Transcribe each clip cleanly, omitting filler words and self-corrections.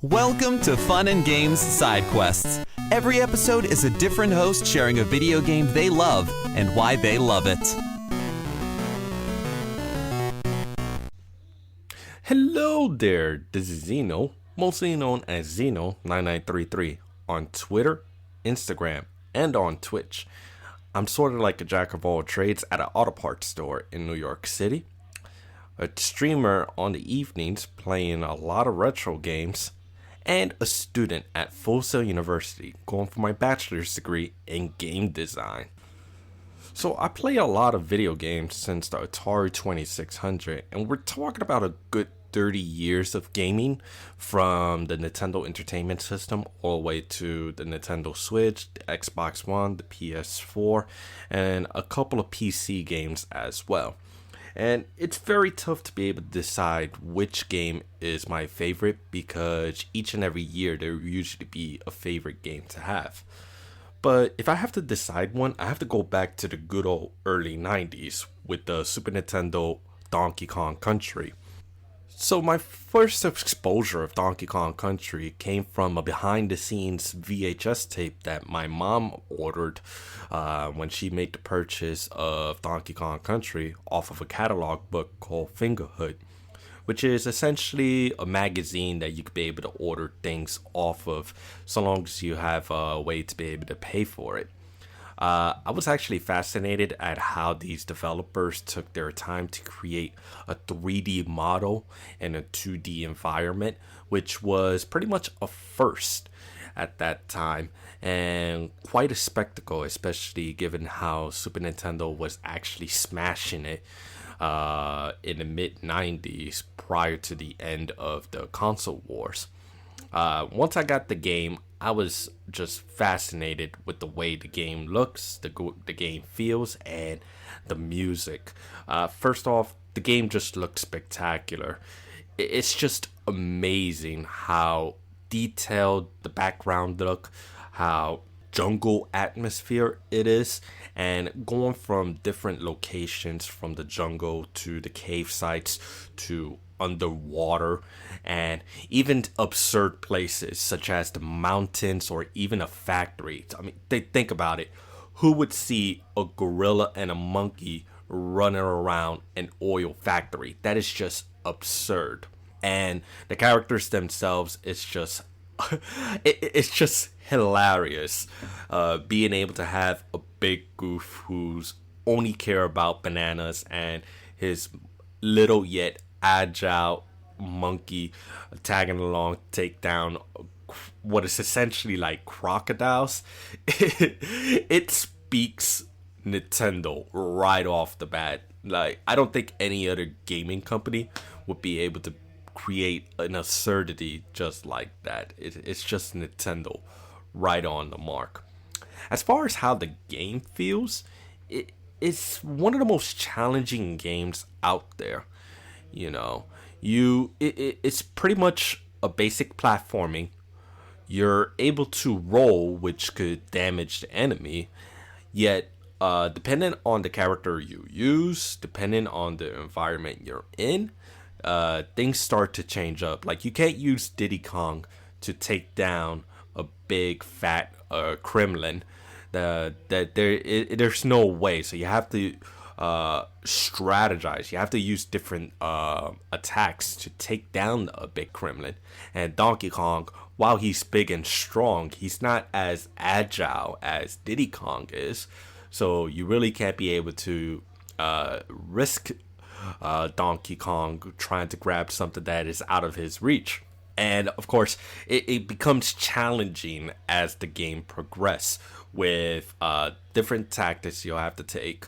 Welcome to Fun and Games Side Quests. Every episode is a different host sharing a video game they love and why they love it. Hello there, this is Xeno, mostly known as Xeno9933 on Twitter, Instagram, and on Twitch. I'm sort of like a jack of all trades at an auto parts store in New York City, a streamer on the evenings playing a lot of retro games, and a student at Full Sail University going for my bachelor's degree in game design. So I play a lot of video games since the Atari 2600, and we're talking about a good 30 years of gaming, from the Nintendo Entertainment System all the way to the Nintendo Switch, the Xbox One, the PS4, and a couple of PC games as well. And it's very tough to be able to decide which game is my favorite, because each and every year there will usually be a favorite game to have. But if I have to decide one, I have to go back to the good old early 90s with the Super Nintendo Donkey Kong Country. So my first exposure of Donkey Kong Country came from a behind-the-scenes VHS tape that my mom ordered when she made the purchase of Donkey Kong Country off of a catalog book called Fingerhood, which is essentially a magazine that you could be able to order things off of so long as you have a way to be able to pay for it. I was actually fascinated at how these developers took their time to create a 3D model in a 2D environment, which was pretty much a first at that time, and quite a spectacle, especially given how Super Nintendo was actually smashing it in the mid-90s prior to the end of the console wars. Once I got the game, I was just fascinated with the way the game looks, the game feels, and the music. First off, the game just looks spectacular. It's just amazing how detailed the background look, how jungle atmosphere it is, and going from different locations, from the jungle to the cave sites to underwater, and even absurd places such as the mountains or even a factory. I mean, think about it. Who would see a gorilla and a monkey running around an oil factory? That is just absurd. And the characters themselves, it's just it's just hilarious. Being able to have a big goof who's only care about bananas, and his little yet agile monkey tagging along to take down what is essentially like crocodiles. It speaks Nintendo right off the bat. Like, I don't think any other gaming company would be able to create an absurdity just like that. It's just Nintendo right on the mark. As far as how the game feels, it's one of the most challenging games out there. You know, it's pretty much a basic platforming. You're able to roll, which could damage the enemy, yet depending on the character you use, depending on the environment you're in, things start to change up. Like, you can't use Diddy Kong to take down a big fat Kremling. There's no way. So you have to strategize. You have to use different attacks to take down a big Kremling. And Donkey Kong, while he's big and strong, he's not as agile as Diddy Kong is. So you really can't be able to risk Donkey Kong trying to grab something that is out of his reach. And of course, it becomes challenging as the game progresses, with different tactics you'll have to take,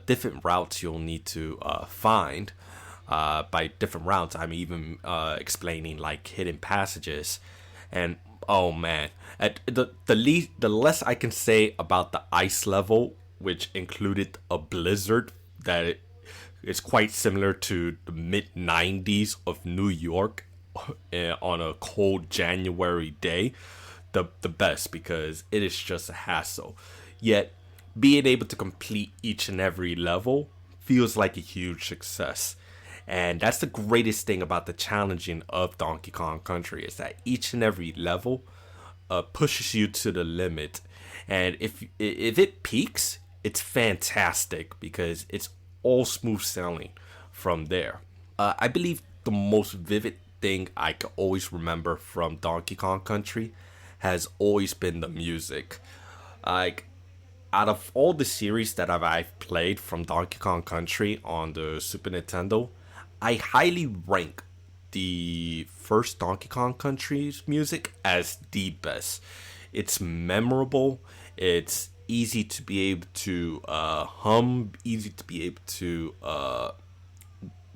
different routes you'll need to find. By different routes, I'm even explaining like hidden passages. And oh man, the less I can say about the ice level, which included a blizzard that is quite similar to the mid-90s of New York on a cold January day, the best, because it is just a hassle. Yet being able to complete each and every level feels like a huge success. And that's the greatest thing about the challenging of Donkey Kong Country, is that each and every level pushes you to the limit. And if it peaks, it's fantastic because it's all smooth sailing from there. I believe the most vivid thing I can always remember from Donkey Kong Country has always been the music. Like, out of all the series that I've played from Donkey Kong Country on the Super Nintendo, I highly rank the first Donkey Kong Country's music as the best. It's memorable, it's easy to be able to hum, easy to be able to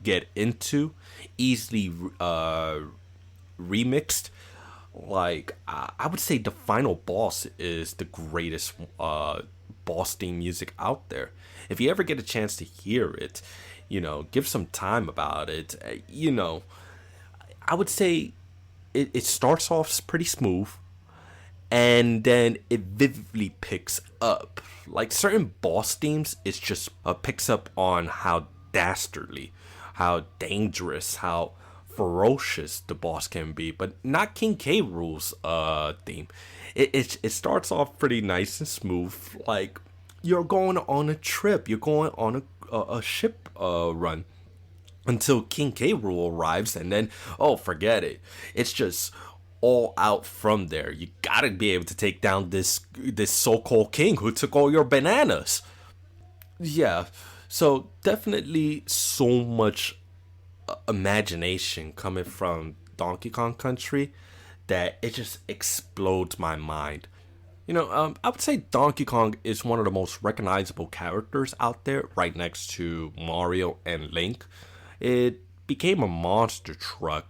get into, easily remixed. Like, I would say the final boss is the greatest boss theme music out there. If you ever get a chance to hear it, give some time about it. I would say it starts off pretty smooth, and then it vividly picks up. Like, certain boss themes, it's just picks up on how dastardly, how dangerous, how ferocious the boss can be, but not King K. Rool's theme. It starts off pretty nice and smooth, like you're going on a trip, you're going on a ship run, until King K. Rool arrives, and then, oh, forget it. It's just all out from there. You gotta be able to take down this so-called king who took all your bananas. Yeah, so definitely so much imagination coming from Donkey Kong Country that it just explodes my mind. I would say Donkey Kong is one of the most recognizable characters out there, right next to Mario and Link. It became a monster truck.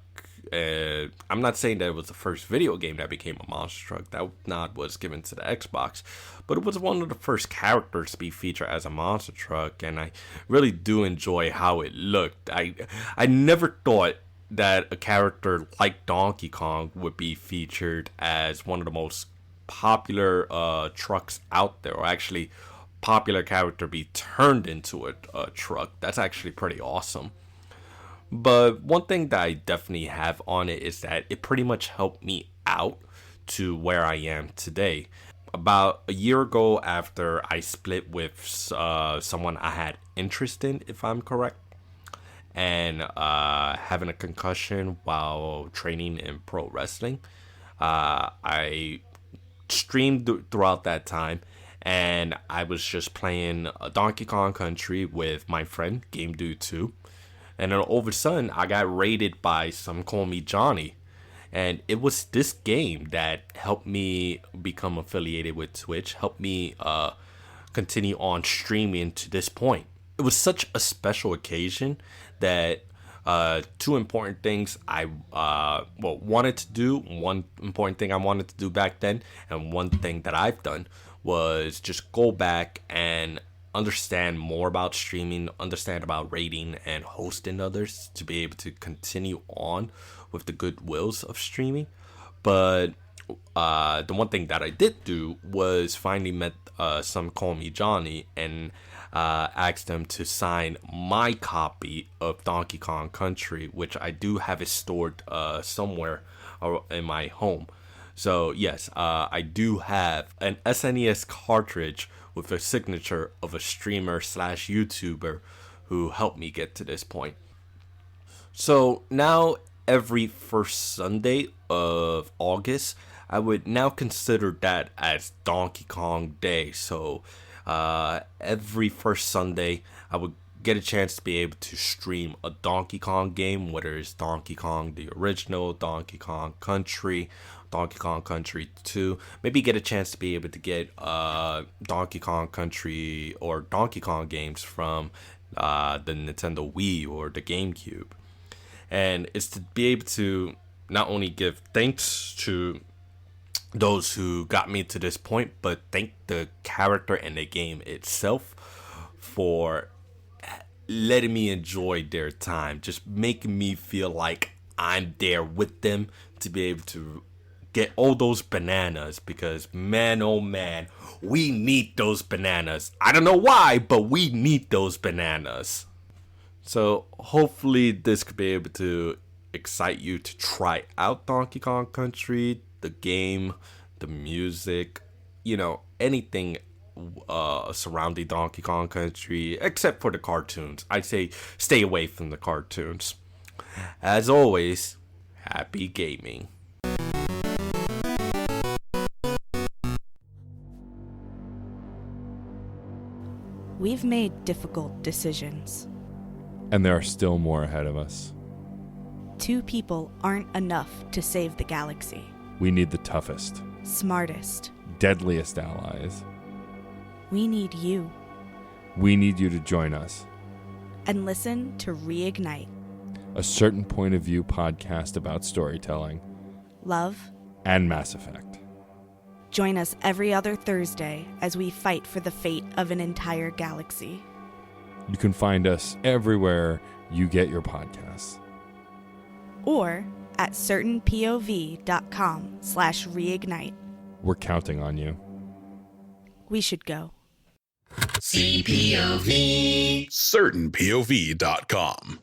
I'm not saying that it was the first video game that became a monster truck. That nod was given to the Xbox. But it was one of the first characters to be featured as a monster truck. And I really do enjoy how it looked. I never thought that a character like Donkey Kong would be featured as one of the most popular trucks out there. Or actually, popular character be turned into a truck. That's actually pretty awesome. But one thing that I definitely have on it is that it pretty much helped me out to where I am today. About a year ago, after I split with someone I had interest in, if I'm correct, and having a concussion while training in pro wrestling, I streamed throughout that time, and I was just playing Donkey Kong Country with my friend, Game Dude 2. And then all of a sudden, I got raided by some Call Me Johnny. And it was this game that helped me become affiliated with Twitch, helped me continue on streaming to this point. It was such a special occasion that two important things I wanted to do. One important thing I wanted to do back then, and one thing that I've done, was just go back and understand more about streaming, understand about rating and hosting others, to be able to continue on with the good wills of streaming. But the one thing that I did do was finally met some Call Me Johnny and asked them to sign my copy of Donkey Kong Country, which I do have it stored somewhere in my home. So yes, I do have an SNES cartridge with a signature of a streamer / YouTuber who helped me get to this point. So now every first Sunday of August, I would now consider that as Donkey Kong Day. So every first Sunday, I would get a chance to be able to stream a Donkey Kong game, whether it's Donkey Kong the original, Donkey Kong Country, Donkey Kong Country 2. Maybe get a chance to be able to get Donkey Kong Country or Donkey Kong games from the Nintendo Wii or the GameCube. And it's to be able to not only give thanks to those who got me to this point, but thank the character and the game itself for letting me enjoy their time, just making me feel like I'm there with them to be able to get all those bananas, because man, oh man, we need those bananas. I don't know why, but we need those bananas. So hopefully this could be able to excite you to try out Donkey Kong Country, the game, the music, anything surrounding Donkey Kong Country, except for the cartoons. I'd say stay away from the cartoons. As always, happy gaming. We've made difficult decisions. And there are still more ahead of us. 2 people aren't enough to save the galaxy. We need the toughest, Smartest. deadliest allies. We need you. We need you to join us. And listen to Reignite. A certain point of view podcast about storytelling Love. and Mass Effect. Join us every other Thursday as we fight for the fate of an entire galaxy. You can find us everywhere you get your podcasts. Or at certainpov.com/reignite. We're counting on you. We should go. CPOV. CertainPOV.com.